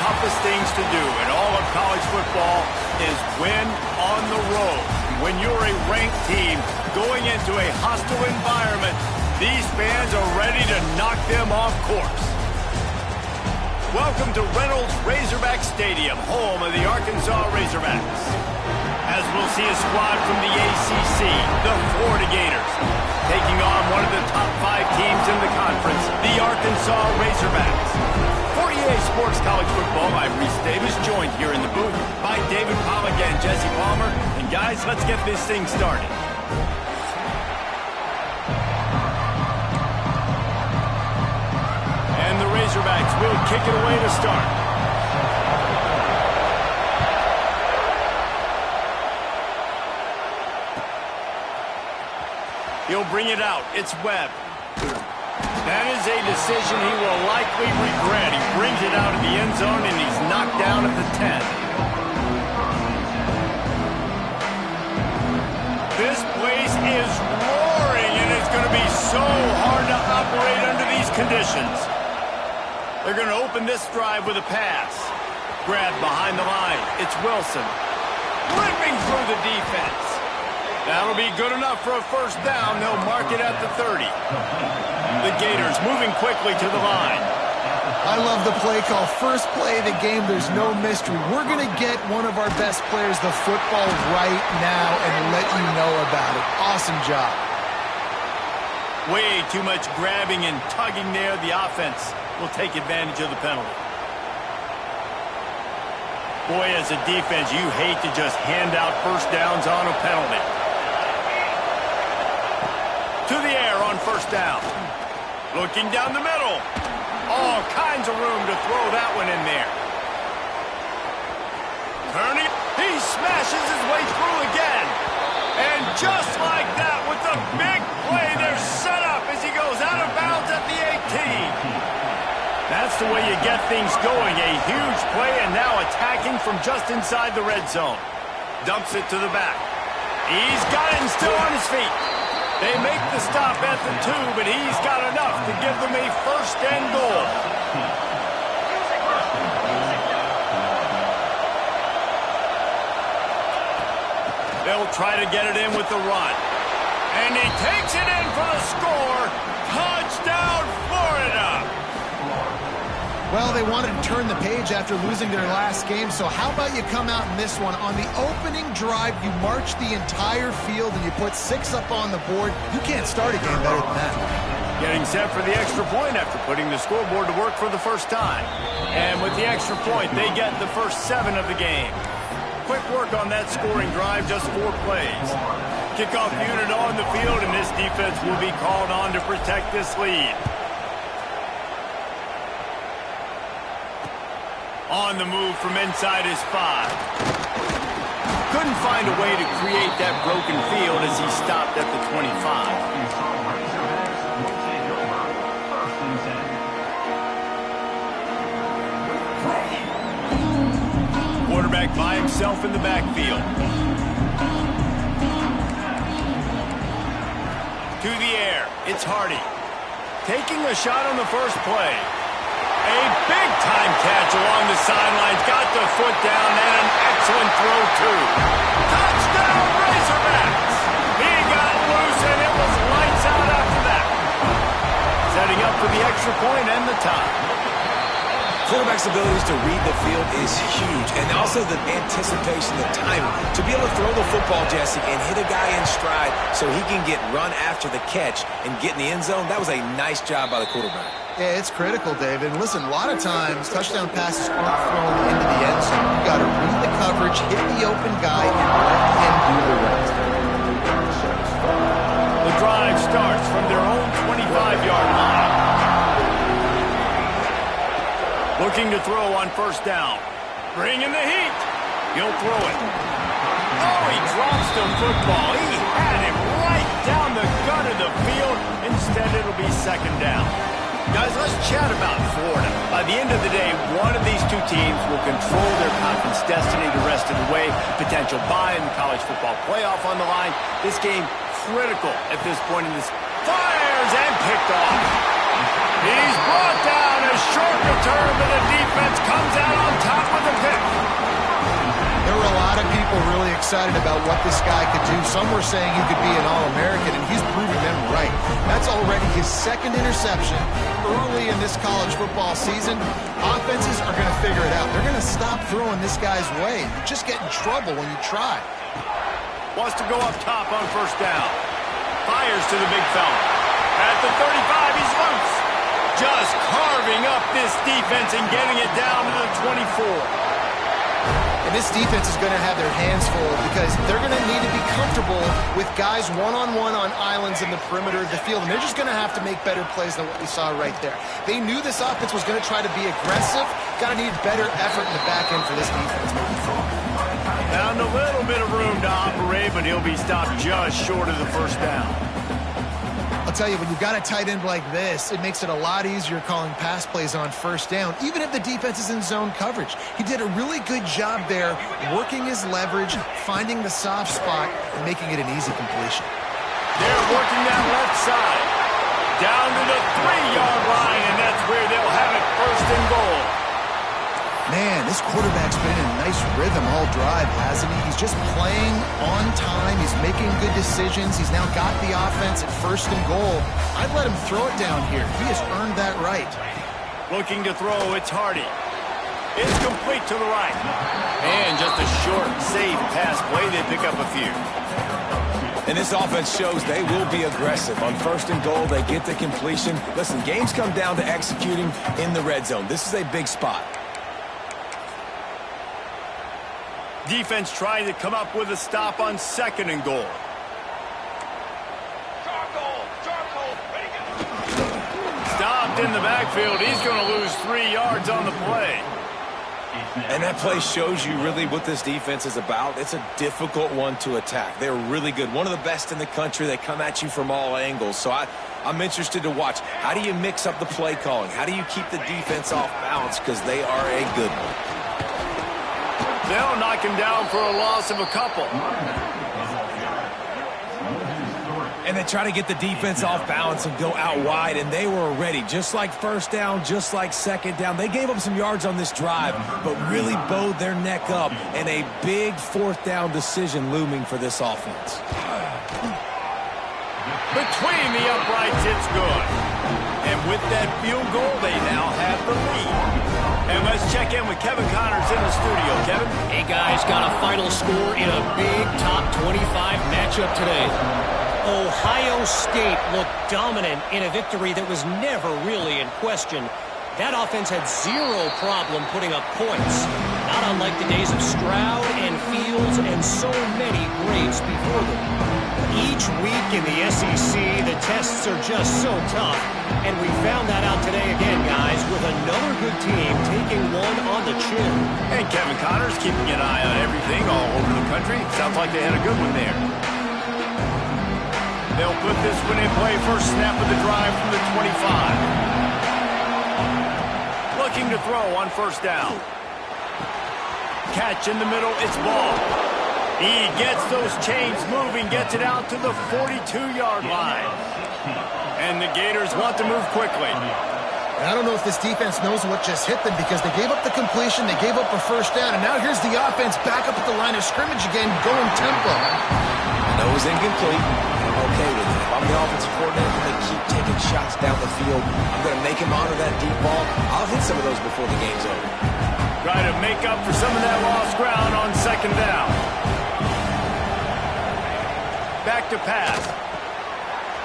toughest things to do in all of college football is win on the road. When you're a ranked team going into a hostile environment, these fans are ready to knock them off course. Welcome to Reynolds Razorback Stadium, home of the Arkansas Razorbacks. As we'll see a squad from the ACC, the Florida Gators, taking on one of the top 5 teams in the conference, the Arkansas Razorbacks. For EA Sports College Football, I'm Reese Davis, joined here in the booth by David Pollack and Jesse Palmer. And guys, let's get this thing started. And the Razorbacks will kick it away to start. He'll bring it out. It's Webb. That is a decision he will likely regret. He brings it out of the end zone, and he's knocked down at the 10. This place is roaring, and it's going to be so hard to operate under these conditions. They're going to open this drive with a pass. Grab behind the line. It's Wilson. Ripping through the defense. That'll be good enough for a first down. They'll mark it at the 30. The Gators moving quickly to the line. I love the play call. First play of the game, there's no mystery. We're going to get one of our best players the football right now and let you know about it. Awesome job. Way too much grabbing and tugging there. The offense will take advantage of the penalty. Boy, as a defense, you hate to just hand out first downs on a penalty. To the air on first down. Looking down the middle. All kinds of room to throw that one in there. Turning. He smashes his way through again. And just like that, with the big play, they're set up as he goes out of bounds at the 18. That's the way you get things going. A huge play, and now attacking from just inside the red zone. Dumps it to the back. He's got it and still on his feet. They make the stop at the 2, but he's got enough to give them a first and goal. They'll try to get it in with the run. And he takes it in for the score. Touchdown, Florida! Well, they wanted to turn the page after losing their last game, so how about you come out in this one? On the opening drive, you march the entire field and you put 6 up on the board. You can't start a game better than that. Getting set for the extra point after putting the scoreboard to work for the first time. And with the extra point, they get the first 7 of the game. Quick work on that scoring drive, just 4 plays. Kickoff unit on the field, and this defense will be called on to protect this lead. On the move from inside his 5. Couldn't find a way to create that broken field as he stopped at the 25. Quarterback by himself in the backfield. To the air, it's Hardy. Taking a shot on the first play. A big-time catch along the sidelines. Got the foot down and an excellent throw, too. Touchdown, Razorbacks! He got loose, and it was lights out after that. Setting up for the extra point and the tie. Quarterback's abilities to read the field is huge, and also the anticipation, the timing. To be able to throw the football, Jesse, and hit a guy in stride so he can get run after the catch and get in the end zone, that was a nice job by the quarterback. Yeah, it's critical, David. And listen, a lot of times, touchdown passes aren't thrown into the end zone. You've got to read the coverage, hit the open guy, and let him do the rest. The drive starts from their own 25-yard line. Looking to throw on first down. Bringing the heat. He'll throw it. Oh, he drops the football. He had him right down the gut of the field. Instead, it'll be second down. Guys, let's chat about Florida. By the end of the day, one of these two teams will control their conference destiny the rest of the way. Potential bye in the college football playoff on the line. This game critical at this point in this. Fires and picked off. He's brought down. A short return, but the defense comes out on top with a pick. There were a lot of people really excited about what this guy could do. Some were saying he could be an All-American, and he's proving them right. That's already his second interception early in this college football season. Offenses are going to figure it out. They're going to stop throwing this guy's way. You just get in trouble when you try. Wants to go up top on first down. Fires to the big fella. At the 35, he's loose. Just carving up this defense and getting it down to the 24. And this defense is going to have their hands full because they're going to need to be comfortable with guys one-on-one on islands in the perimeter of the field. And they're just going to have to make better plays than what we saw right there. They knew this offense was going to try to be aggressive. Got to need better effort in the back end for this defense moving forward. Found a little bit of room to operate, but he'll be stopped just short of the first down. I'll tell you, when you've got a tight end like this, it makes it a lot easier calling pass plays on first down, even if the defense is in zone coverage. He did a really good job there, working his leverage, finding the soft spot, and making it an easy completion. They're working that left side. Down to the 3-yard line, and that's where they'll have it first and goal. Man, this quarterback's been in a nice rhythm all drive, hasn't he? He's just playing on time. He's making good decisions. He's now got the offense at first and goal. I'd let him throw it down here. He has earned that right. Looking to throw, it's Hardy. It's complete to the right. And just a short, safe pass play. They pick up a few. And this offense shows they will be aggressive. On first and goal, they get the completion. Listen, games come down to executing in the red zone. This is a big spot. Defense trying to come up with a stop on second and goal. Stopped in the backfield. He's going to lose 3 yards on the play. And that play shows you really what this defense is about. It's a difficult one to attack. They're really good. One of the best in the country. They come at you from all angles. So I'm interested to watch. How do you mix up the play calling? How do you keep the defense off balance? Because they are a good one. They'll knock him down for a loss of a couple. And they try to get the defense off balance and go out wide, and they were ready. Just like first down, just like second down. They gave up some yards on this drive, but really bowed their neck up, and a big fourth down decision looming for this offense. Between the uprights, it's good. And with that field goal, they now have the lead. And let's check in with Kevin Connors in the studio. Kevin? Hey, guys, got a final score in a big top 25 matchup today. Ohio State looked dominant in a victory that was never really in question. That offense had zero problem putting up points, not unlike the days of Stroud and Fields and so many greats before them. Each week in the SEC, the tests are just so tough, and we found that out today again, guys, with another good team taking one on the chin. And Kevin Connors keeping an eye on everything all over the country. Sounds like they had a good one there. They'll put this one in play. First snap of the drive from the 25. Looking to throw on first down. Catch in the middle, it's ball. He gets those chains moving, gets it out to the 42-yard line. And the Gators want to move quickly. And I don't know if this defense knows what just hit them because they gave up the completion, they gave up a first down, and now here's the offense back up at the line of scrimmage again, going tempo. I know it was incomplete. I'm okay with it. If I'm the offensive coordinator, they keep taking shots down the field. I'm going to make him honor that deep ball. I'll hit some of those before the game's over. Try to make up for some of that lost ground on second down. Back to pass.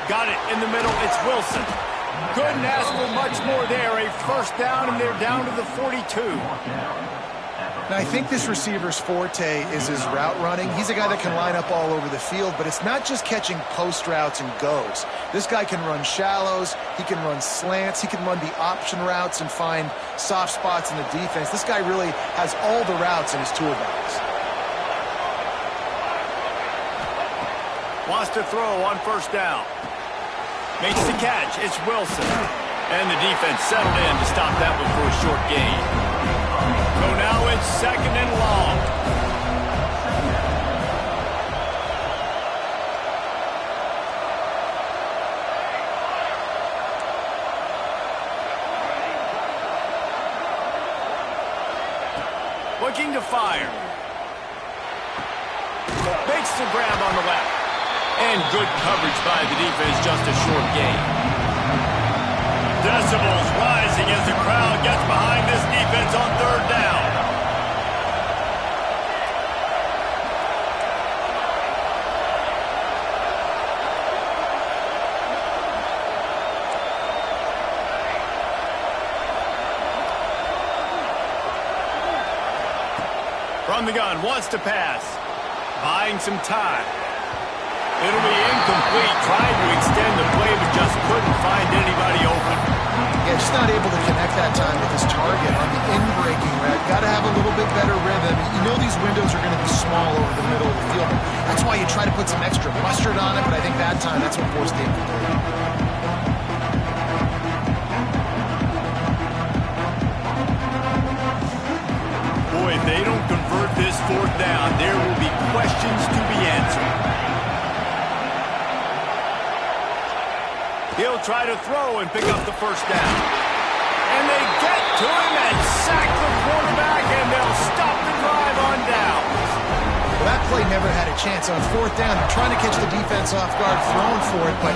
Got it in the middle. It's Wilson. Couldn't ask for much more there. A first down, and they're down to the 42. Now, I think this receiver's forte is his route running. He's a guy that can line up all over the field, but it's not just catching post routes and goes. This guy can run shallows. He can run slants. He can run the option routes and find soft spots in the defense. This guy really has all the routes in his toolbox. Wants to throw on first down. Makes the catch. It's Wilson. And the defense settled in to stop that one for a short gain. So now it's second and long. Looking to fire. Makes the grab on the left. And good coverage by the defense, just a short gain. Decibels rising as the crowd gets behind this defense on third down. From the gun, wants to pass. Buying some time. It'll be incomplete. Tried to extend the play, but just couldn't find anybody open. Yeah, just not able to connect that time with his target on the in-breaking route. Got to have a little bit better rhythm. You know these windows are going to be small over the middle of the field. That's why you try to put some extra mustard on it, but I think that time that's what forced the incomplete. Boy, if they don't convert this fourth down, there will be questions to be answered. He'll try to throw and pick up the first down. And they get to him and sack the quarterback, and they'll stop the drive on downs. Well, that play never had a chance. On fourth down, they're trying to catch the defense off guard, throwing for it, but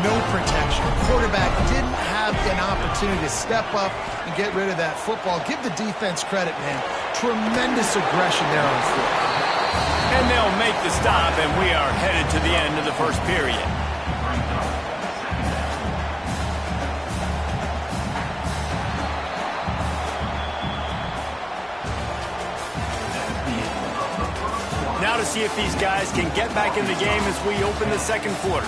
no protection. Quarterback didn't have an opportunity to step up and get rid of that football. Give the defense credit, man. Tremendous aggression there on fourth. And they'll make the stop, and we are headed to the end of the first period. Now to see if these guys can get back in the game as we open the second quarter.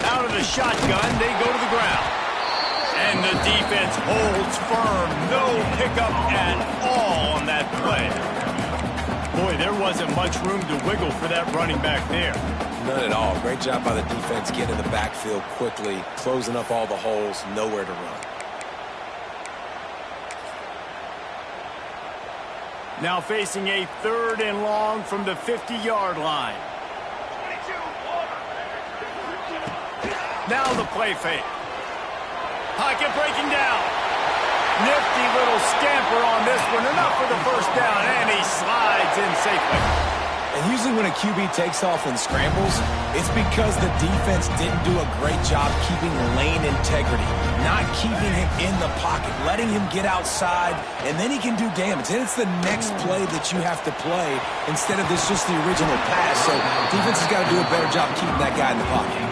Out of the shotgun, they go to the ground. And the defense holds firm. No pickup at all on that play. Boy, there wasn't much room to wiggle for that running back there. None at all. Great job by the defense getting in the backfield quickly, closing up all the holes, nowhere to run. Now facing a 3rd and long from the 50-yard line. Now the play fake. Pocket breaking down. Nifty little scamper on this one. Enough for the first down, and he slides in safely. And usually when a QB takes off and scrambles, it's because the defense didn't do a great job keeping lane integrity, not keeping him in the pocket, letting him get outside, and then he can do damage. And it's the next play that you have to play instead of this just the original pass. So defense has got to do a better job keeping that guy in the pocket.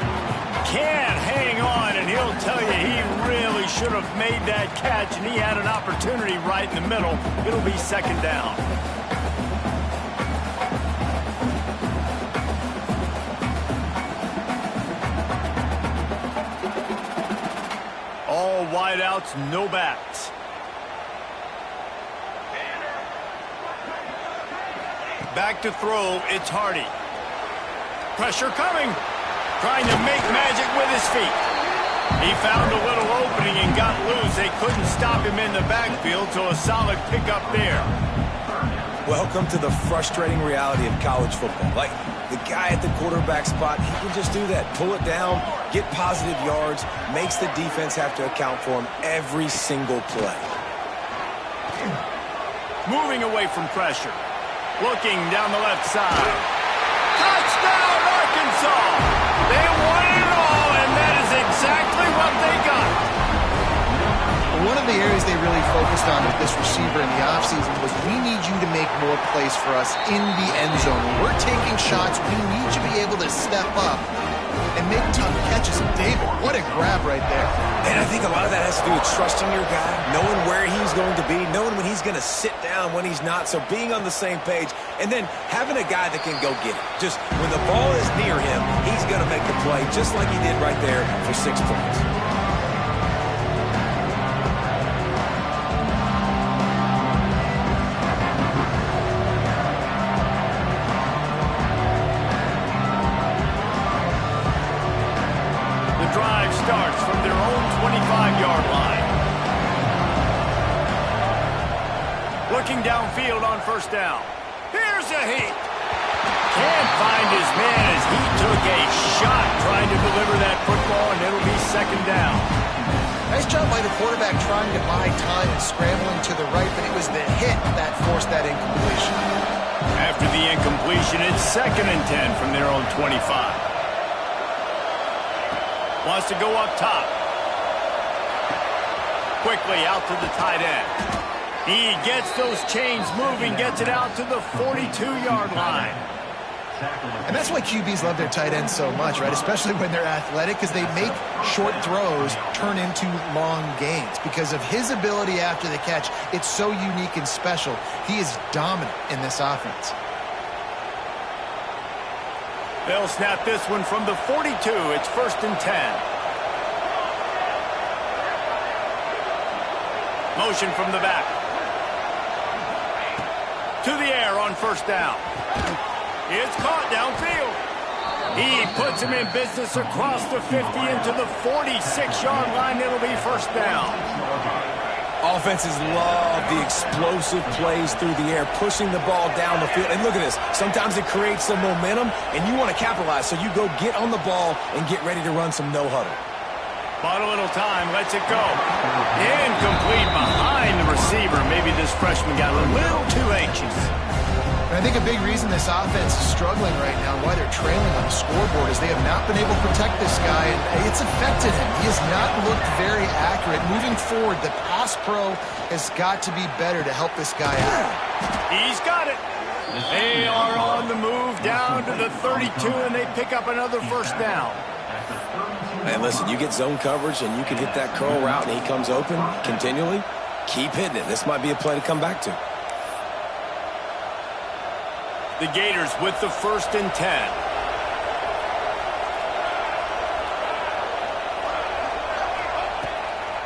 Can't hang on, and he'll tell you he really should have made that catch, and he had an opportunity right in the middle. It'll be second down. All wideouts, no backs. Back to throw, it's Hardy. Pressure coming. Trying to make magic with his feet. He found a little opening and got loose. They couldn't stop him in the backfield, so a solid pickup there. Welcome to the frustrating reality of college football. Like, the guy at the quarterback spot, he can just do that. Pull it down, get positive yards, makes the defense have to account for him every single play. Moving away from pressure. Looking down the left side. Touchdown, Arkansas! They wanted it all, and that is exactly what they got. One of the areas they really focused on with this receiver in the offseason was we need you to make more plays for us in the end zone. When we're taking shots, we need you to be able to step up and make tough catches. And David, what a grab right there. And I think a lot of that has to do with trusting your guy, knowing where he's going to be, knowing when he's going to sit down, when he's not. So being on the same page, and then having a guy that can go get it. Just when the ball is near him, he's going to make the play just like he did right there for 6 points. Starts from their own 25-yard line. Looking downfield on first down. Here's a heat. find his man as he took a shot trying to deliver that football, and it'll be second down. Nice job by the quarterback trying to buy time and scrambling to the right, but it was the hit that forced that incompletion. After the incompletion, it's 2nd and 10 from their own 25. Wants to go up top. Quickly out to the tight end. He gets those chains moving, gets it out to the 42-yard line. And that's why QBs love their tight ends so much, right? Especially when they're athletic, because they make short throws turn into long gains. Because of his ability after the catch, it's so unique and special. He is dominant in this offense. They'll snap this one from the 42. It's 1st and 10. Motion from the back. To the air on 1st down. It's caught downfield. He puts him in business across the 50 into the 46-yard line. It'll be 1st down. Offenses love the explosive plays through the air, pushing the ball down the field. And look at this. Sometimes it creates some momentum, and you want to capitalize. So you go get on the ball and get ready to run some no-huddle. Bought a little time. Lets it go. Incomplete behind the receiver. Maybe this freshman got a little too anxious. And I think a big reason this offense is struggling right now and why they're trailing on the scoreboard is they have not been able to protect this guy, and it's affected him. He has not looked very accurate. Moving forward, the pass pro has got to be better to help this guy out. He's got it. They are on the move down to the 32, and they pick up another 1st down. And listen, you get zone coverage, and you can hit that curl route, and he comes open continually. Keep hitting it. This might be a play to come back to. The Gators with the 1st and 10.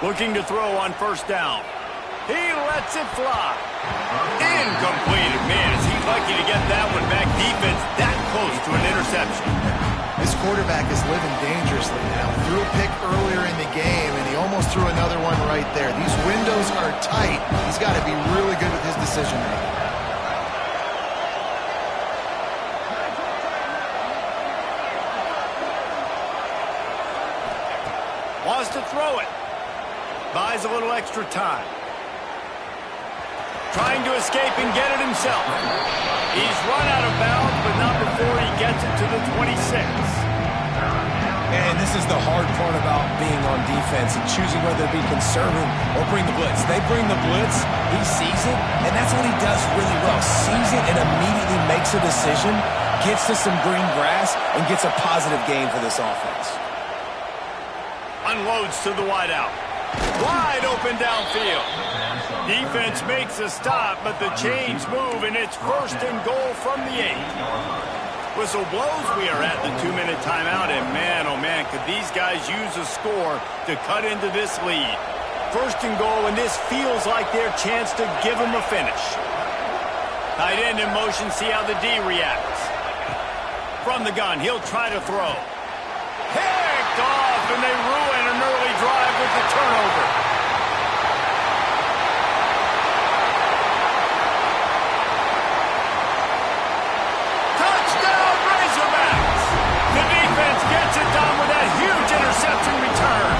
Looking to throw on 1st down. He lets it fly. Incomplete. Man, is he lucky to get that one back. Defense that close to an interception. This quarterback is living dangerously now. Threw a pick earlier in the game, and he almost threw another one right there. These windows are tight. He's got to be really good with his decision-making. Wants to throw it. Buys a little extra time. Trying to escape and get it himself. He's run out of bounds, but not before he gets it to the 26. And this is the hard part about being on defense and choosing whether to be conservative or bring the blitz. They bring the blitz, he sees it, and that's what he does really well. Sees it and immediately makes a decision, gets to some green grass, and gets a positive gain for this offense. Unloads to the wideout. Wide open downfield. Defense makes a stop, but the chains move, and it's 1st and goal from the 8. Whistle blows. We are at the 2-minute timeout, and man, oh man, could these guys use a score to cut into this lead. 1st and goal, and this feels like their chance to give them a finish. Tight end in motion, see how the D reacts. From the gun, he'll try to throw. Picked off, and they ruin an early drive with the turnover. Touchdown, Razorbacks! The defense gets it done with that huge interception return.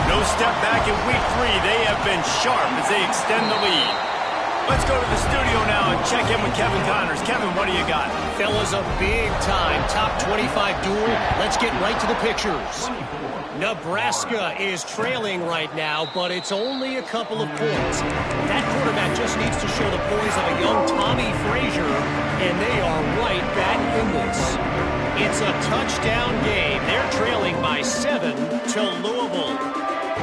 No step back in week 3. They have been sharp as they extend the lead. Let's go to the studio now and check in with Kevin Connors. Kevin, what do you got? Fellas, a big-time top 25 duel. Let's get right to the pictures. Nebraska is trailing right now, but it's only a couple of points. That quarterback just needs to show the poise of a young Tommy Frazier, and they are right back in this. It's a touchdown game. They're trailing by 7 to Louisville.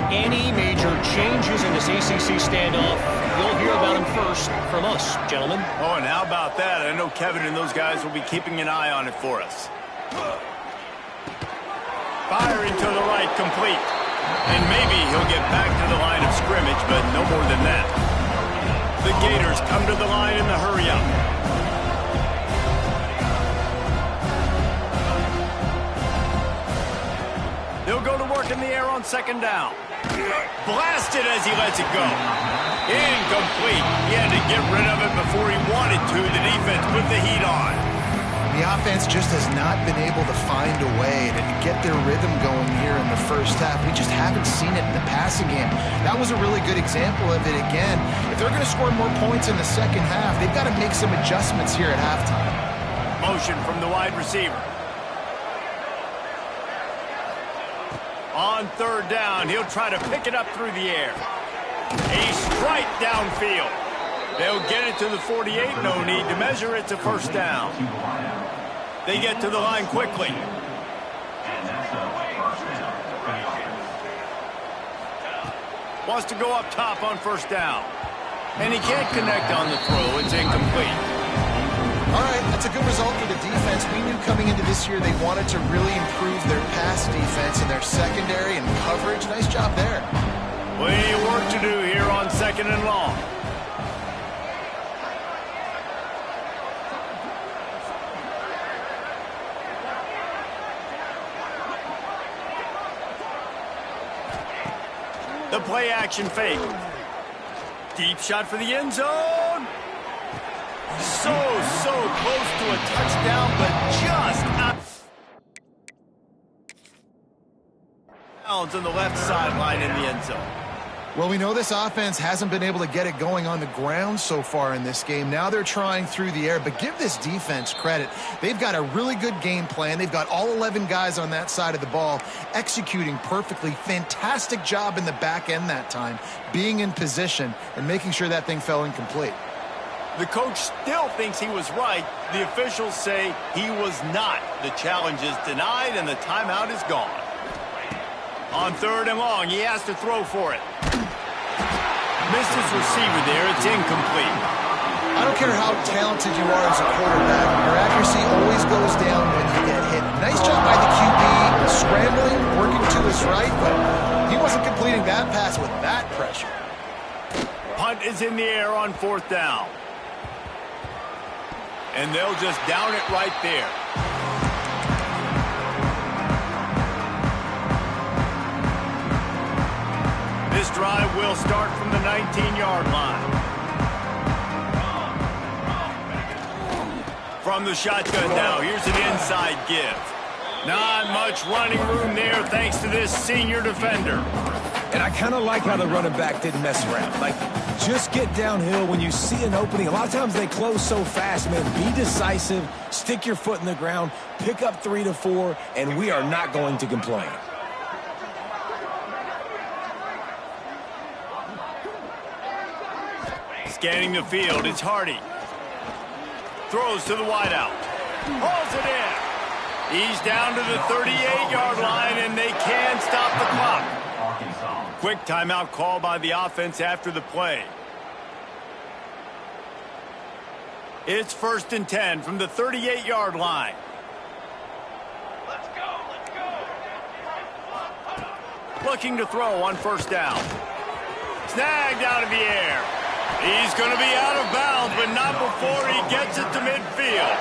Any major changes in this ACC standoff, you'll hear about them first from us, gentlemen. Oh, and how about that? I know Kevin and those guys will be keeping an eye on it for us. Firing to the right, complete. And maybe he'll get back to the line of scrimmage, but no more than that. The Gators come to the line in the hurry-up. They'll go to work in the air on 2nd down. Blasted as he lets it go. Incomplete. He had to get rid of it before he wanted to. The defense put the heat on. The offense just has not been able to find a way to get their rhythm going here in the first half. We just haven't seen it in the passing game. That was a really good example of it again. If they're going to score more points in the second half, they've got to make some adjustments here at halftime. Motion from the wide receiver. On third down, he'll try to pick it up through the air. A strike downfield. They'll get it to the 48. No need to measure. It's a first down. They get to the line quickly. Wants to go up top on first down. And he can't connect on the throw. It's incomplete. All right, that's a good result for the defense. We knew coming into this year they wanted to really improve their pass defense and their secondary and coverage. Nice job there. Plenty of work to do here on second and long. The play action fake. Deep shot for the end zone. So close to a touchdown, but just out on the left sideline in the end zone. Well, we know this offense hasn't been able to get it going on the ground so far in this game. Now they're trying through the air, but give this defense credit. They've got a really good game plan. They've got all 11 guys on that side of the ball executing perfectly. Fantastic job in the back end that time, being in position and making sure that thing fell incomplete. The coach still thinks he was right. The officials say he was not. The challenge is denied and the timeout is gone. On third and long, he has to throw for it. Missed his receiver there. It's incomplete. I don't care how talented you are as a quarterback. Your accuracy always goes down when you get hit. Nice job by the QB, scrambling, working to his right, but he wasn't completing that pass with that pressure. Punt is in the air on fourth down. And they'll just down it right there. This drive will start from the 19-yard line. From the shotgun now, here's an inside give. Not much running room there thanks to this senior defender. And I kind of like how the running back didn't mess around. Like, just get downhill when you see an opening. A lot of times they close so fast, man. Be decisive, stick your foot in the ground, pick up 3 to 4, and we are not going to complain. Scanning the field, it's Hardy. Throws to the wideout. Pulls it in. He's down to the 38-yard line, and they can stop the clock. Quick timeout call by the offense after the play. It's 1st and 10 from the 38-yard line. Let's go. Looking to throw on first down. Snagged out of the air. He's going to be out of bounds, but not before he gets it to midfield.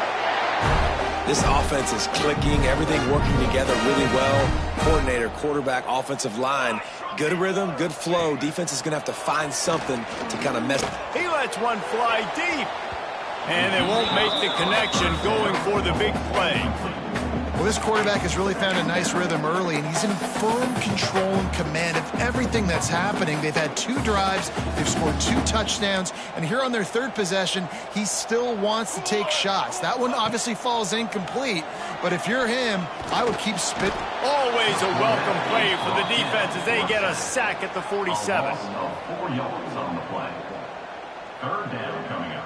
This offense is clicking, everything working together really well. Coordinator, quarterback, offensive line, good rhythm, good flow. Defense is going to have to find something to kind of mess. He lets one fly deep, and they won't make the connection going for the big play. Well, this quarterback has really found a nice rhythm early, and he's in firm control and command of everything that's happening. They've had 2 drives, they've scored 2 touchdowns, and here on their 3rd possession, he still wants to take shots. That one obviously falls incomplete, but if you're him, I would keep spitting. Always a welcome play for the defense as they get a sack at the 47. 4 yards on the play. 3rd down coming up.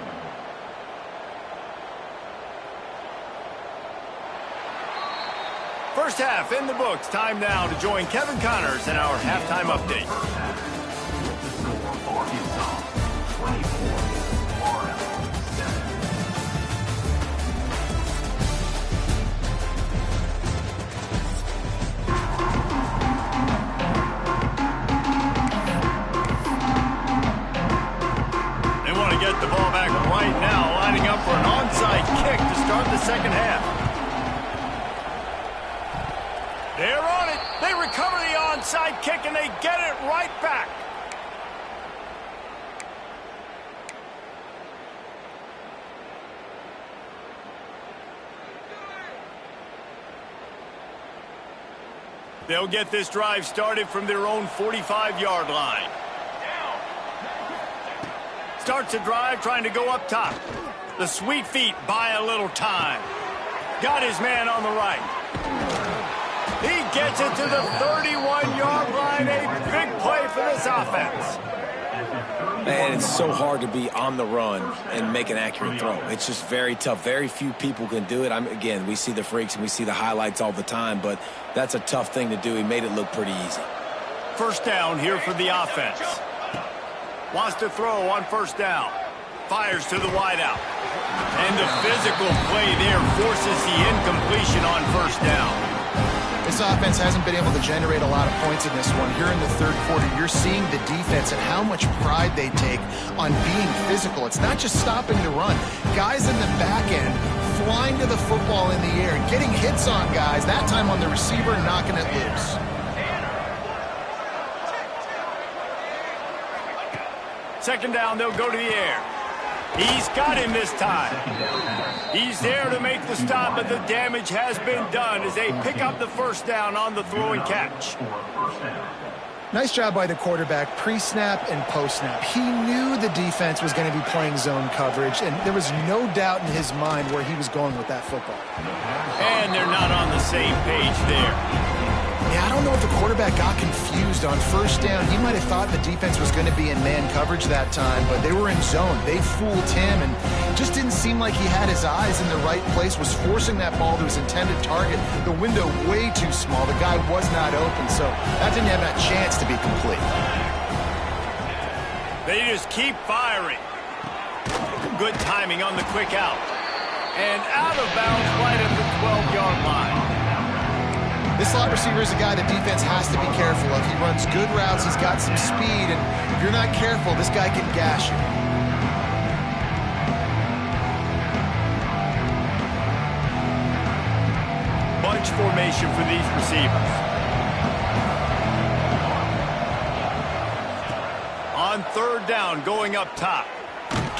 First half in the books. Time now to join Kevin Connors in our halftime update. The score, Arkansas 24, Florida 7. They want to get the ball back right now, lining up for an onside kick to start the second half. They're on it. They recover the onside kick, and they get it right back. They'll get this drive started from their own 45-yard line. Starts a drive trying to go up top. The sweet feet buy a little time. Got his man on the right. He gets it to the 31-yard line. A big play for this offense. Man, it's so hard to be on the run and make an accurate throw. It's just very tough. Very few people can do it. Again, we see the freaks and we see the highlights all the time, but that's a tough thing to do. He made it look pretty easy. First down here for the offense. Wants to throw on first down. Fires to the wideout. And the physical play there forces the incompletion on first down. This offense hasn't been able to generate a lot of points in this one. Here in the third quarter, you're seeing the defense and how much pride they take on being physical. It's not just stopping the run. Guys in the back end flying to the football in the air, getting hits on guys, that time on the receiver, knocking it loose. Second down, they'll go to the air. He's got him this time. He's there to make the stop, but the damage has been done as they pick up the first down on the throw and catch. Nice job by the quarterback, pre-snap and post-snap. He knew the defense was going to be playing zone coverage, and there was no doubt in his mind where he was going with that football. And they're not on the same page there. Yeah, I don't know if the quarterback got confused on first down. He might have thought the defense was going to be in man coverage that time, but they were in zone. They fooled him, and just didn't seem like he had his eyes in the right place, was forcing that ball to his intended target. The window way too small. The guy was not open, so that didn't have that chance to be complete. They just keep firing. Good timing on the quick out. And out of bounds right at the 12-yard line. This slot receiver is a guy the defense has to be careful of. He runs good routes. He's got some speed, and if you're not careful, this guy can gash you. Bunch formation for these receivers. On third down, going up top.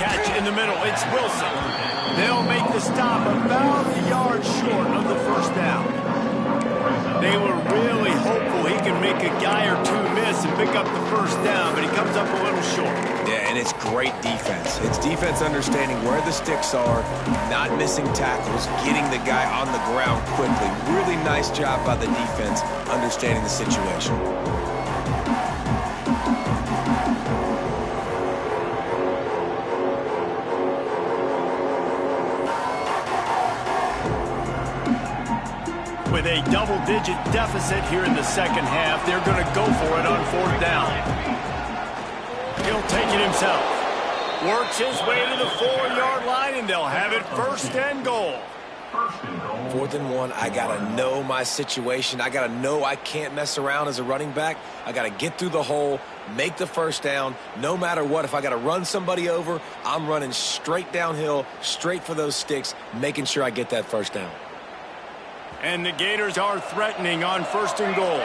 Catch in the middle. It's Wilson. They'll make the stop about a yard short of the first down. They were really hopeful he can make a guy or two miss and pick up the first down, but he comes up a little short. Yeah, and it's great defense. It's defense understanding where the sticks are, not missing tackles, getting the guy on the ground quickly. Really nice job by the defense understanding the situation. With a double-digit deficit here in the second half, they're going to go for it on fourth down. He'll take it himself. Works his way to the 4-yard line, and they'll have it first and goal. 4th and 1, I got to know my situation. I got to know I can't mess around as a running back. I got to get through the hole, make the first down. No matter what, if I got to run somebody over, I'm running straight downhill, straight for those sticks, making sure I get that first down. And the Gators are threatening on first and goal.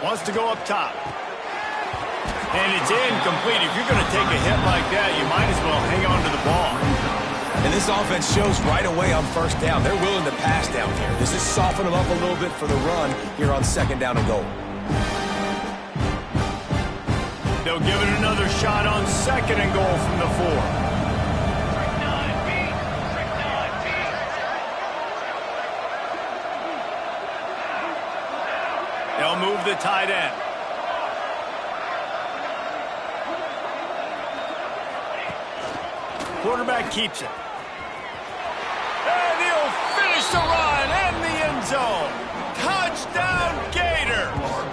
Wants to go up top. And it's incomplete. If you're going to take a hit like that, you might as well hang on to the ball. And this offense shows right away on first down. They're willing to pass down here. This is soften them up a little bit for the run here on second down and goal. They'll give it another shot on second and goal from the 4. They'll move the tight end. Quarterback keeps it. And he'll finish the run and the end zone. Touchdown, Gators!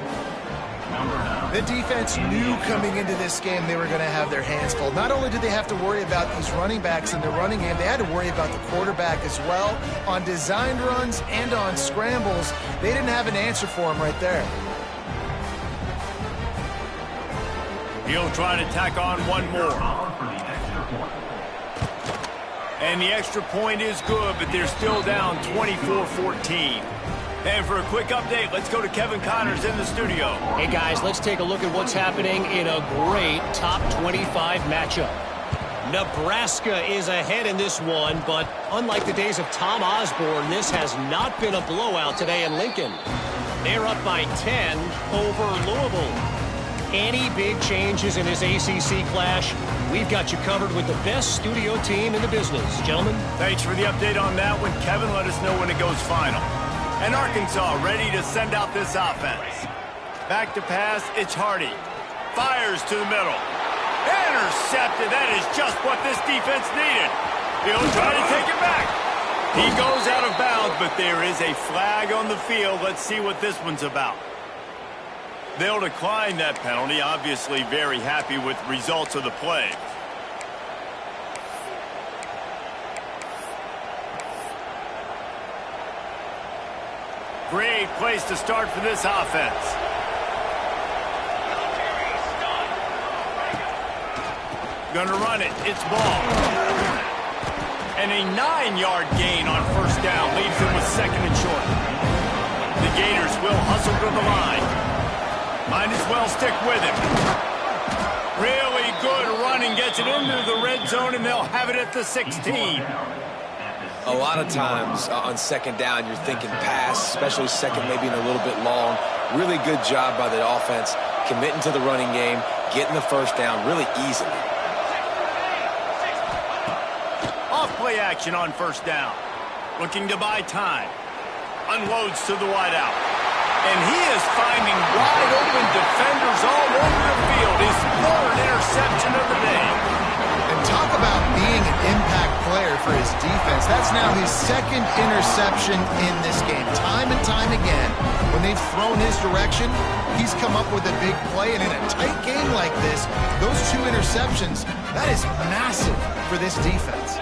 The defense knew coming into this game they were going to have their hands full. Not only did they have to worry about these running backs in the running game, they had to worry about the quarterback as well. On designed runs and on scrambles, they didn't have an answer for him right there. He'll try to tack on one more. And the extra point is good, but they're still down 24-14. And for a quick update, let's go to Kevin Connors in the studio. Hey, guys, let's take a look at what's happening in a great top 25 matchup. Nebraska is ahead in this one, but unlike the days of Tom Osborne, this has not been a blowout today in Lincoln. They're up by 10 over Louisville. Any big changes in this ACC clash, we've got you covered with the best studio team in the business. Gentlemen. Thanks for the update on that one, Kevin. Let us know when it goes final. And Arkansas ready to send out this offense. Back to pass, it's Hardy. Fires to the middle. Intercepted. That is just what this defense needed. He'll try to take it back. He goes out of bounds, but there is a flag on the field. Let's see what this one's about. They'll decline that penalty. Obviously very happy with results of the play. Great place to start for this offense. Gonna run it. It's ball. And a 9-yard gain on first down leaves them with second and short. The Gators will hustle to the line. Might as well stick with him. Really good running. Gets it into the red zone, and they'll have it at the 16. A lot of times on second down, you're thinking pass, especially second maybe in a little bit long. Really good job by the offense, committing to the running game, getting the first down really easily. Off-play action on first down. Looking to buy time. Unloads to the wideout. And he is finding wide-open defenders all over the field. His third interception of the day. And talk about being an impact player for his defense. That's now his second interception in this game. Time and time again, when they've thrown his direction, he's come up with a big play. And in a tight game like this, those 2 interceptions, that is massive for this defense.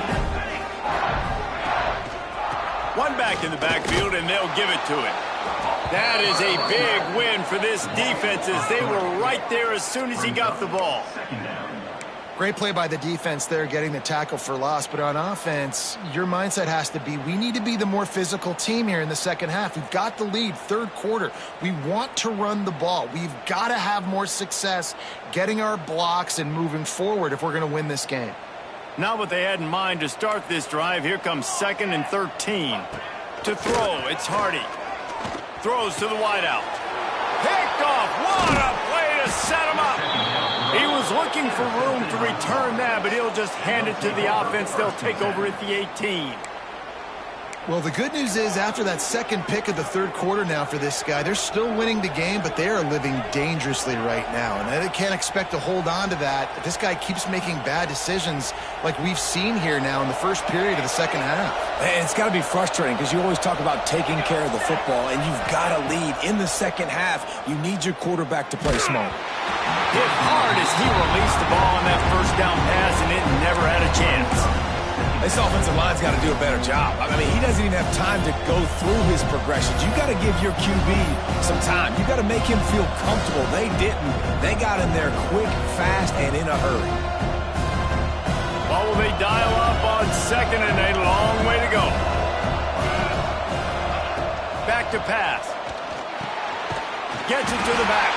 One back in the backfield, and they'll give it to him. That is a big win for this defense as they were right there as soon as he got the ball. Great play by the defense there, getting the tackle for loss. But on offense, your mindset has to be, we need to be the more physical team here in the second half. We've got the lead, third quarter. We want to run the ball. We've got to have more success getting our blocks and moving forward if we're going to win this game. Not what they had in mind to start this drive. Here comes 2nd and 13. To throw, it's Hardy. Throws to the wideout. Picked off. What a play to set him up. He was looking for room to return that, but he'll just hand it to the offense. They'll take over at the 18. Well, the good news is after that second pick of the third quarter now for this guy, they're still winning the game, but they are living dangerously right now. And they can't expect to hold on to that if this guy keeps making bad decisions like we've seen here now in the first period of the second half. And it's got to be frustrating because you always talk about taking care of the football, and you've got to lead in the second half. You need your quarterback to play smart. Hit hard as he released the ball on that first down pass, and it never had a chance. This offensive line's got to do a better job. I mean, he doesn't even have time to go through his progressions. You got to give your QB some time. You got to make him feel comfortable. They didn't. They got in there quick, fast, and in a hurry. Well, will they dial up on second, and a long way to go. Back to pass. Gets it to the back.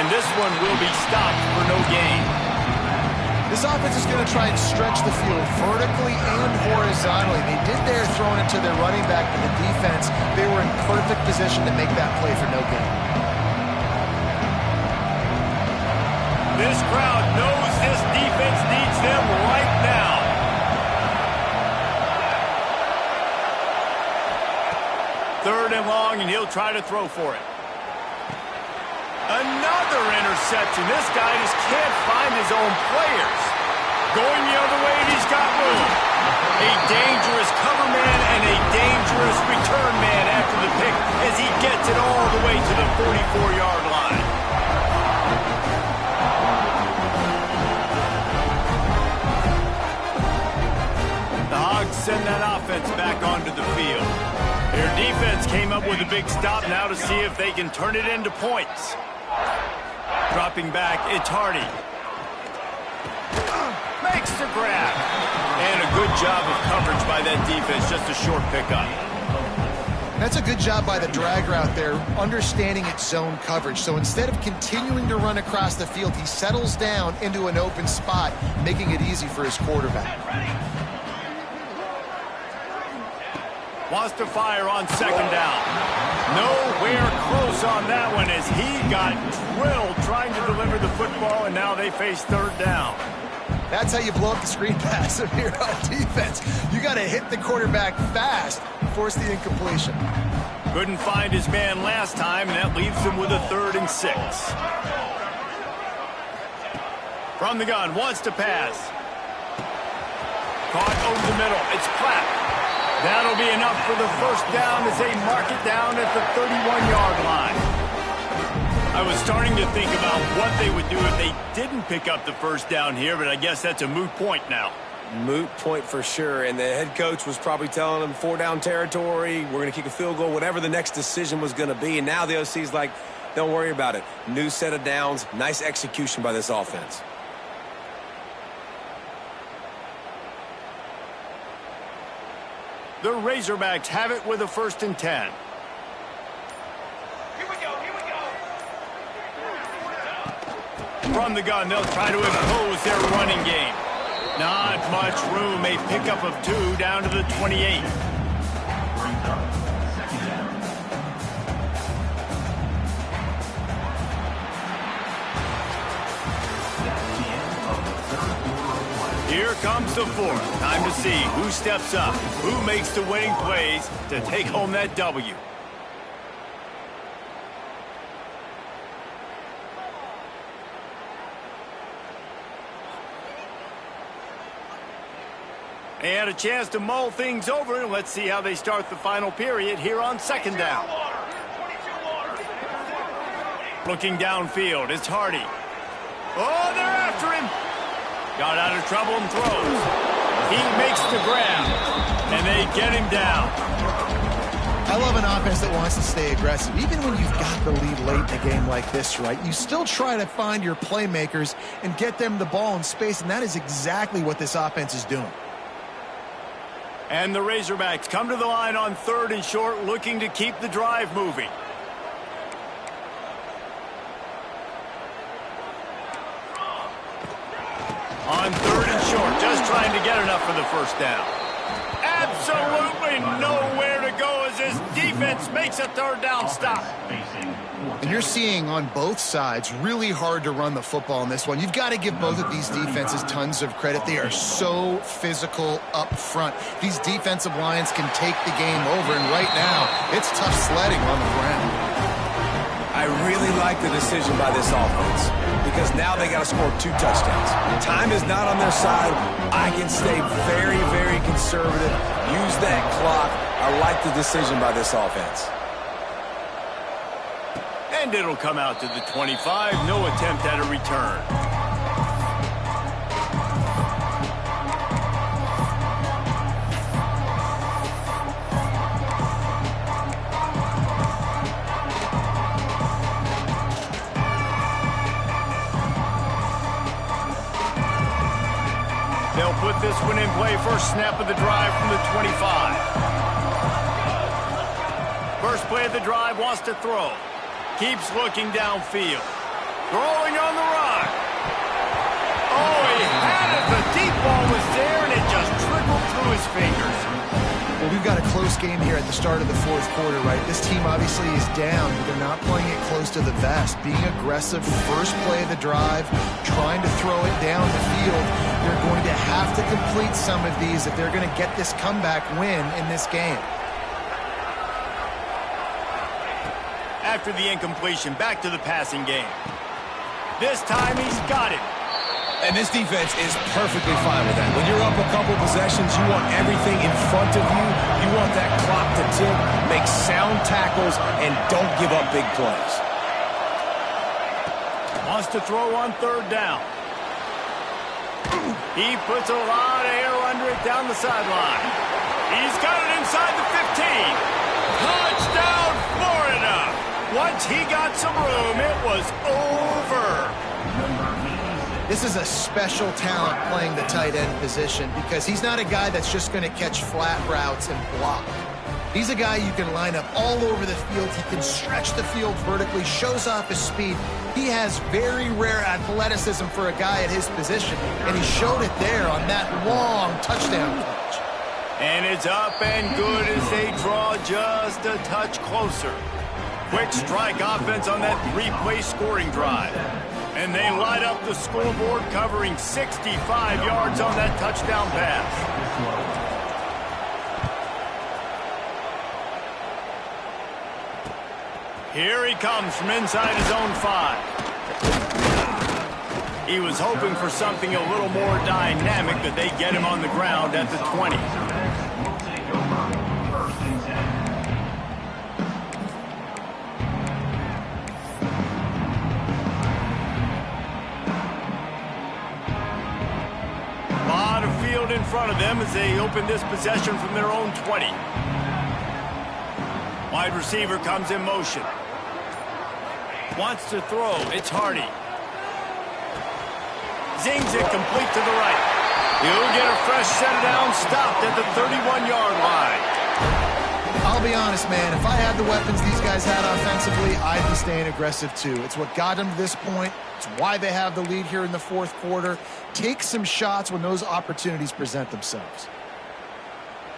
And this one will be stopped for no gain. This offense is going to try and stretch the field vertically and horizontally. They did there throwing it to their running back, but the defense, they were in perfect position to make that play for no gain. This crowd knows this defense needs them right now. Third and long, and he'll try to throw for it. Another interception. This guy just can't find his own players. Going the other way, and he's got room. A dangerous cover man and a dangerous return man after the pick as he gets it all the way to the 44-yard line. The Hogs send that offense back onto the field. Their defense came up with a big stop now to see if they can turn it into points. Dropping back, it's Hardy. Makes the grab. And a good job of coverage by that defense, just a short pickup. That's a good job by the drag route there, understanding its zone coverage. So instead of continuing to run across the field, he settles down into an open spot, making it easy for his quarterback. Wants to fire on second down. Nowhere close on that one as he got drilled trying to deliver the football, and now they face third down. That's how you blow up the screen pass if you're on defense. You got to hit the quarterback fast and force the incompletion. Couldn't find his man last time, and that leaves him with a 3rd and 6. From the gun, wants to pass. Caught over the middle. It's clapped. That'll be enough for the first down as they mark it down at the 31-yard line. I was starting to think about what they would do if they didn't pick up the first down here, but I guess that's a moot point now. Moot point for sure, and the head coach was probably telling them 4-down territory, we're going to kick a field goal, whatever the next decision was going to be, and now the OC's like, don't worry about it. New set of downs, nice execution by this offense. The Razorbacks have it with a 1st and 10. From the gun, they'll try to impose their running game. Not much room. A pickup of 2 down to the 28. Here comes the 4th. Time to see who steps up, who makes the winning plays to take home that W. And a chance to mull things over. Let's see how they start the final period here on second down. Looking downfield, it's Hardy. Oh, they're after him. Got out of trouble and throws. He makes the grab, and they get him down. I love an offense that wants to stay aggressive. Even when you've got the lead late in a game like this, right, you still try to find your playmakers and get them the ball in space, and that is exactly what this offense is doing. And the Razorbacks come to the line on 3rd and short, looking to keep the drive moving. On 3rd and short, just trying to get enough for the first down. Absolutely nowhere to go as his defense makes a 3rd down stop. And you're seeing on both sides really hard to run the football in this one. You've got to give both of these defenses tons of credit. They are so physical up front. These defensive lines can take the game over, and right now it's tough sledding on the ground. I really like the decision by this offense because now they got to score 2 touchdowns. Time is not on their side. I can stay very, very conservative, use that clock. I like the decision by this offense. And it'll come out to the 25. No attempt at a return. They'll put this one in play. First snap of the drive from the 25. First play of the drive, wants to throw. Keeps looking downfield. Throwing on the run. Oh, he had it. The deep ball was there, and it just trickled through his fingers. Well, we've got a close game here at the start of the 4th quarter, right? This team obviously is down, but they're not playing it close to the vest. Being aggressive, first play of the drive, trying to throw it down the field. They're going to have to complete some of these if they're going to get this comeback win in this game. After the incompletion, back to the passing game. This time he's got it. And this defense is perfectly fine with that. When you're up a couple possessions, you want everything in front of you. You want that clock to tick, make sound tackles, and don't give up big plays. Wants to throw on 3rd down. He puts a lot of air under it down the sideline. He's got it inside the 15. Touchdown, Florida. Once he got some room, it was over. This is a special talent playing the tight end position because he's not a guy that's just going to catch flat routes and block. He's a guy you can line up all over the field. He can stretch the field vertically, shows off his speed. He has very rare athleticism for a guy at his position, and he showed it there on that long touchdown catch. And it's up and good as they draw just a touch closer. Quick strike offense on that three-play scoring drive. And they light up the scoreboard, covering 65 yards on that touchdown pass. Here he comes from inside his own 5. He was hoping for something a little more dynamic, but they get him on the ground at the 20. Lot of field in front of them as they open this possession from their own 20. Wide receiver comes in motion. Wants to throw. It's Hardy. Zings it complete to the right. He'll get a fresh set down, stopped at the 31-yard line. I'll be honest, man. If I had the weapons these guys had offensively, I'd be staying aggressive too. It's what got them to this point. It's why they have the lead here in the fourth quarter. Take some shots when those opportunities present themselves.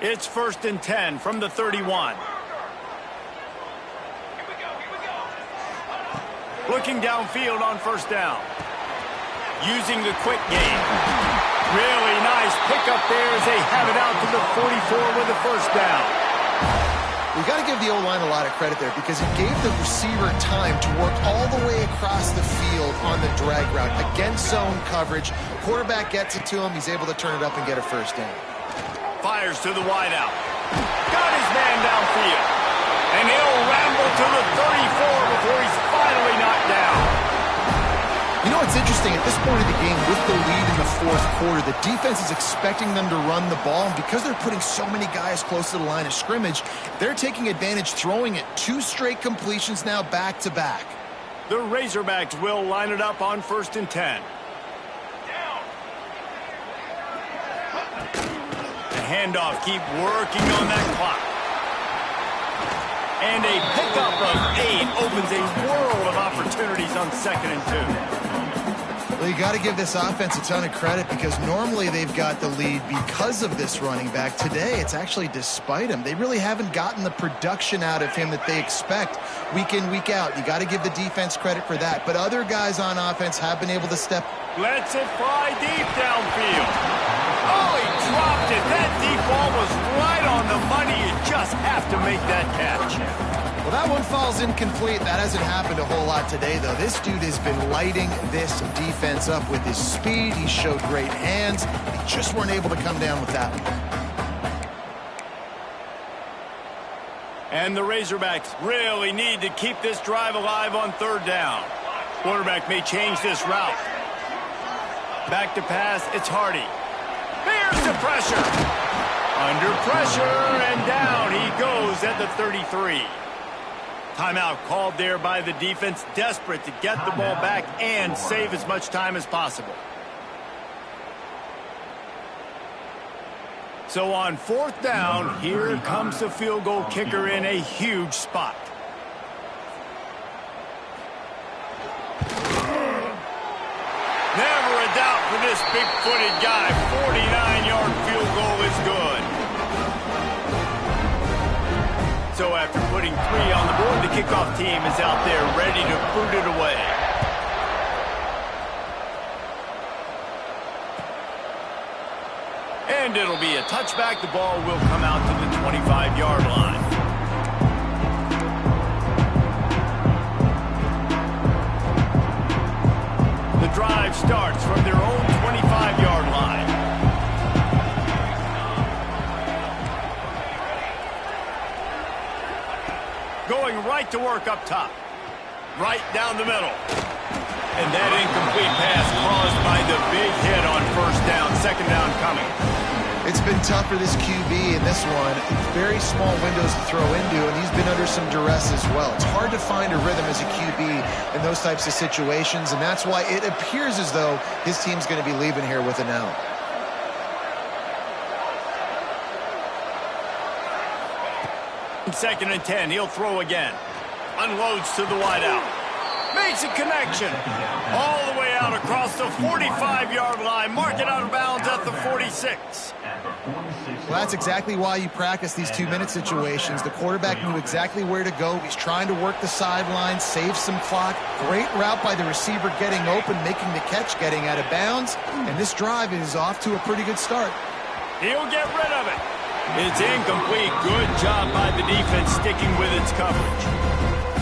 It's 1st and 10 from the 31. Looking downfield on 1st down. Using the quick game. Really nice pickup there as they have it out to the 44 with the 1st down. We got to give the O-line a lot of credit there because it gave the receiver time to work all the way across the field on the drag route. Against zone coverage, quarterback gets it to him. He's able to turn it up and get a 1st down. Fires to the wideout. Got his man downfield. And he'll ramble to the 34 before he's finally knocked down. You know what's interesting? At this point of the game, with the lead in the fourth quarter, the defense is expecting them to run the ball. And because they're putting so many guys close to the line of scrimmage, they're taking advantage, throwing it 2 straight completions now back-to-back. The Razorbacks will line it up on 1st and 10. The handoff, keep working on that clock. And a pickup of 8 opens a world of opportunities on 2nd and 2. Well, you got to give this offense a ton of credit because normally they've got the lead because of this running back. Today, it's actually despite him. They really haven't gotten the production out of him that they expect week in, week out. You got to give the defense credit for that. But other guys on offense have been able to step. Lets it fly deep downfield. Oh, he dropped it. That deep ball was right on the money. You just have to make that catch. Well, that one falls incomplete. That hasn't happened a whole lot today, though. This dude has been lighting this defense up with his speed. He showed great hands. They just weren't able to come down with that one. And the Razorbacks really need to keep this drive alive on 3rd down. Quarterback may change this route. Back to pass, it's Hardy. Here's the pressure. Under pressure, and down he goes at the 33. Timeout called there by the defense, desperate to get the ball back and save as much time as possible. So on 4th down, here comes the field goal kicker in a huge spot. Never a doubt for this big-footed guy. 49-yard field goal is good. So after putting 3 on the board, the kickoff team is out there ready to boot it away. And it'll be a touchback. The ball will come out to the 25-yard line. The drive starts from their own 25-yard line. Going right to work up top. Right down the middle. And that incomplete pass caused by the big hit on 1st down. 2nd down coming. It's been tough for this QB in this one. Very small windows to throw into, and he's been under some duress as well. It's hard to find a rhythm as a QB in those types of situations, and that's why it appears as though his team's going to be leaving here with an L. 2nd and 10. He'll throw again. Unloads to the wideout. Makes a connection. All the way out across the 45-yard line. Mark it out of bounds at the 46. Well, that's exactly why you practice these 2-minute situations. The quarterback knew exactly where to go. He's trying to work the sideline, save some clock. Great route by the receiver getting open, making the catch, getting out of bounds. And this drive is off to a pretty good start. He'll get rid of it. It's incomplete. Good job by the defense sticking with its coverage.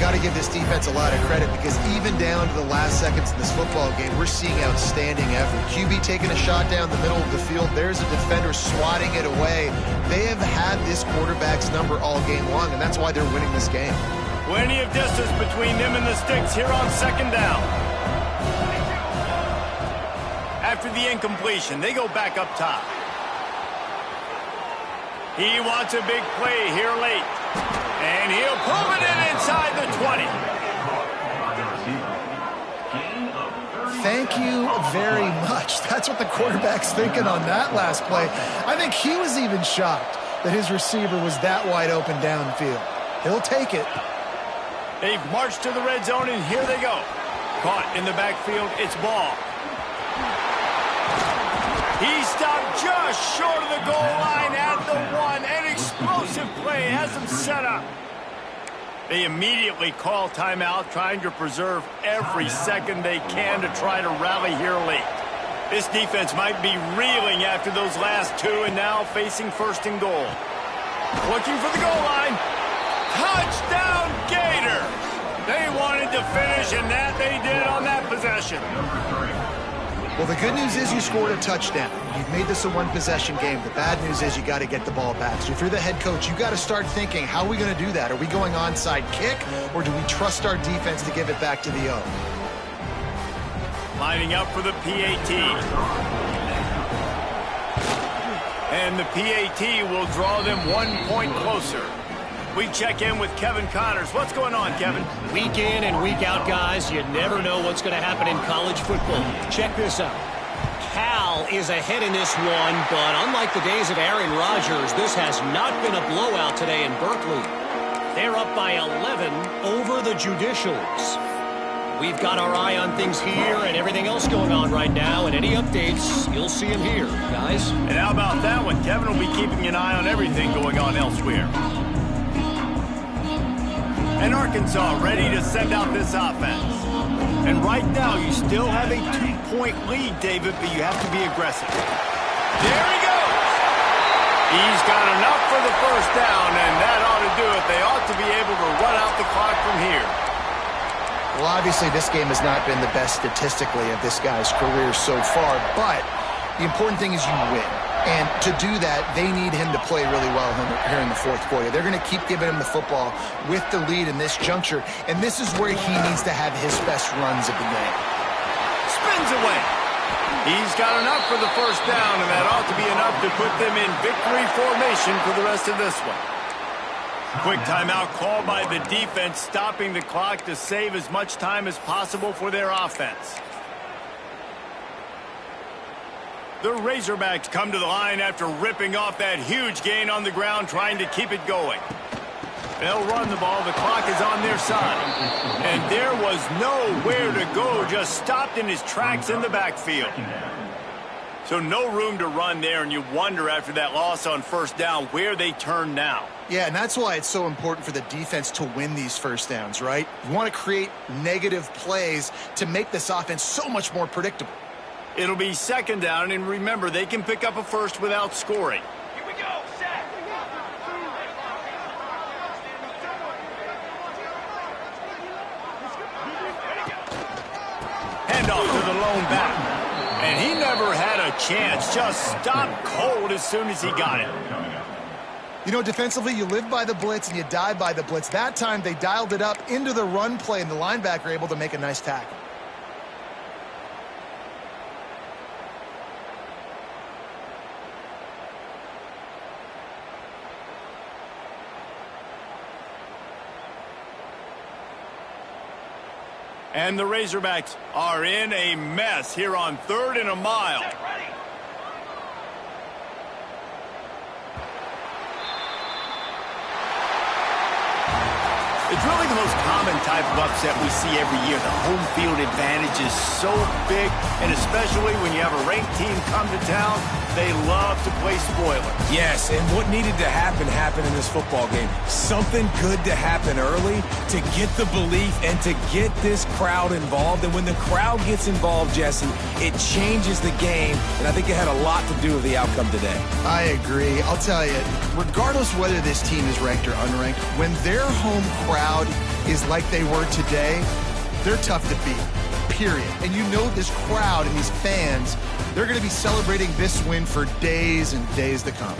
Got to give this defense a lot of credit because even down to the last seconds of this football game, we're seeing outstanding effort. QB taking a shot down the middle of the field. There's a defender swatting it away. They have had this quarterback's number all game long, and that's why they're winning this game. Plenty of distance between them and the sticks here on 2nd down. After the incompletion, they go back up top. He wants a big play here late. And he'll prove it in inside the 20. Thank you very much. That's what the quarterback's thinking on that last play. I think he was even shocked that his receiver was that wide open downfield. He'll take it. They've marched to the red zone, and here they go. Caught in the backfield. It's ball. He stopped just short of the goal line at the 1. An explosive play has him set up. They immediately call timeout, trying to preserve every second they can to try to rally here late. This defense might be reeling after those last 2 and now facing 1st and goal. Looking for the goal line. Touchdown, Gator! They wanted to finish, and that they did on that possession. Well, the good news is you scored a touchdown. You've made this a one-possession game. The bad news is you got to get the ball back. So if you're the head coach, you got to start thinking, how are we going to do that? Are we going onside kick, or do we trust our defense to give it back to the O? Lining up for the PAT. And the PAT will draw them 1 point closer. We check in with Kevin Connors. What's going on, Kevin? Week in and week out, guys, you never know what's going to happen in college football. Check this out. Cal is ahead in this one, but unlike the days of Aaron Rodgers, this has not been a blowout today in Berkeley. They're up by 11 over the Judicials. We've got our eye on things here and everything else going on right now, and any updates, you'll see them here, guys. And how about that one? Kevin will be keeping an eye on everything going on elsewhere. And Arkansas ready to send out this offense. And right now, you still have a 2-point lead, David, but you have to be aggressive. There he goes! He's got enough for the 1st down, and that ought to do it. They ought to be able to run out the clock from here. Well, obviously, this game has not been the best statistically of this guy's career so far, but the important thing is you win. And to do that, they need him to play really well here in the 4th quarter. They're going to keep giving him the football with the lead in this juncture, and this is where he needs to have his best runs of the game. Spins away. He's got enough for the 1st down, and that ought to be enough to put them in victory formation for the rest of this one. Quick timeout called by the defense, stopping the clock to save as much time as possible for their offense. The Razorbacks come to the line after ripping off that huge gain on the ground, trying to keep it going. They'll run the ball. The clock is on their side. And there was nowhere to go, just stopped in his tracks in the backfield. So no room to run there, and you wonder after that loss on 1st down where they turn now. Yeah, and that's why it's so important for the defense to win these 1st downs, right? You want to create negative plays to make this offense so much more predictable. It'll be 2nd down, and remember, they can pick up a 1st without scoring. Here we go, set. Handoff to the lone back. And he never had a chance, just stopped cold as soon as he got it. You know, defensively, you live by the blitz and you die by the blitz. That time, they dialed it up into the run play, and the linebacker able to make a nice tackle. And the Razorbacks are in a mess here on 3rd and a mile. It's really the most common type of upset we see every year. The home field advantage is so big, and especially when you have a ranked team come to town, they love to play spoiler. Yes, and what needed to happen happened in this football game. Something good to happen early to get the belief and to get this crowd involved. And when the crowd gets involved, Jesse, it changes the game, and I think it had a lot to do with the outcome today. I agree. I'll tell you, regardless whether this team is ranked or unranked, when their home crowd is like they were today, they're tough to beat, period. And you know this crowd and these fans, they're going to be celebrating this win for days and days to come.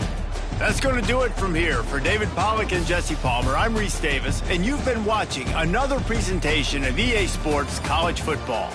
That's going to do it from here. For David Pollack and Jesse Palmer, I'm Reese Davis, and you've been watching another presentation of EA Sports College Football.